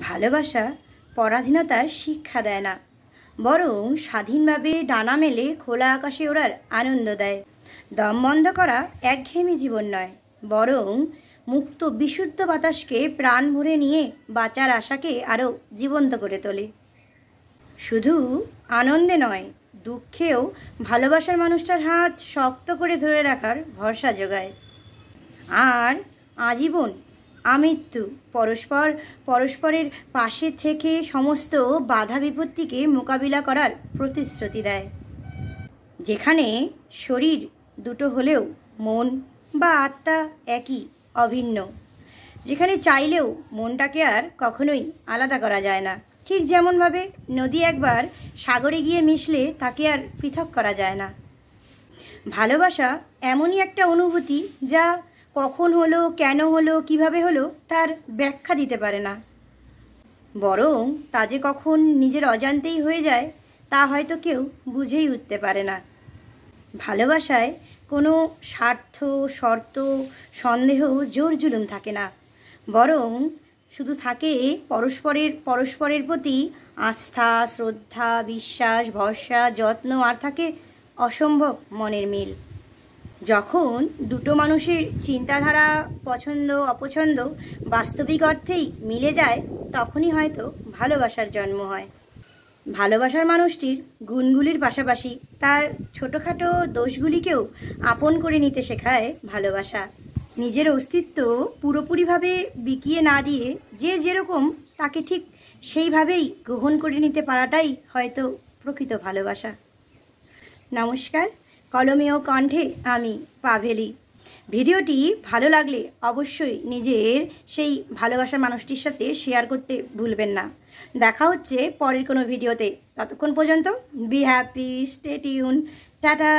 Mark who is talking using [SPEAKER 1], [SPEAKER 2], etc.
[SPEAKER 1] ভালোবাসা পরাধীনতার শিক্ষা দেয় না, বরং স্বাধীনভাবে ডানা মেলে খোলা আকাশে ওড়ার আনন্দ দেয়। দম বন্ধ করা একঘেয়েমি জীবন নয়, বরং মুক্ত বিশুদ্ধ বাতাসকে প্রাণ ভরে নিয়ে বাঁচার আশাকে আরও জীবন্ত করে তোলে। শুধু আনন্দে নয়, দুঃখেও ভালোবাসার মানুষটার হাত শক্ত করে ধরে রাখার ভরসা যোগায়। আর আজীবন আমৃত্যু পরস্পরের পাশে থেকে সমস্ত বাধা বিপত্তিকে মোকাবিলা করার প্রতিশ্রুতি দেয়। যেখানে শরীর দুটো হলেও মন বা আত্মা একই, অভিন্ন। যেখানে চাইলেও মনটাকে আর কখনোই আলাদা করা যায় না। ঠিক যেমনভাবে নদী একবার সাগরে গিয়ে মিশলে তাকে আর পৃথক করা যায় না। ভালোবাসা এমনই একটা অনুভূতি যা কখন হলো, কেন হলো, কিভাবে হলো তার ব্যাখ্যা দিতে পারে না, বরং তা যে কখন নিজের অজান্তেই হয়ে যায় তা হয়তো কেউ বুঝেই উঠতে পারে না। ভালোবাসায় কোনো স্বার্থ, শর্ত, সন্দেহ, জোর জুলুম থাকে না, বরং শুধু থাকে পরস্পরের প্রতি আস্থা, শ্রদ্ধা, বিশ্বাস, ভরসা, যত্ন, আর থাকে অসম্ভব মনের মিল। যখন দুটো মানুষের চিন্তাধারা, পছন্দ অপছন্দ বাস্তবিক অর্থেই মিলে যায়, তখনই হয়তো ভালোবাসার জন্ম হয়। ভালোবাসার মানুষটির গুণগুলির পাশাপাশি তার ছোটোখাটো দোষগুলিকেও আপন করে নিতে শেখায় ভালোবাসা। নিজের অস্তিত্ব পুরোপুরিভাবে বিকিয়ে না দিয়ে যে যেরকম তাকে ঠিক সেইভাবেই গ্রহণ করে নিতে পারাটাই হয়তো প্রকৃত ভালোবাসা। নমস্কার, কলমে ও কণ্ঠে আমি পাভেলি। ভিডিওটি ভালো লাগলে অবশ্যই নিজের সেই ভালোবাসার মানুষটির সাথে শেয়ার করতে ভুলবেন না। দেখা হচ্ছে পরের কোনো ভিডিওতে। ততক্ষণ পর্যন্ত be happy, stay tune, tata.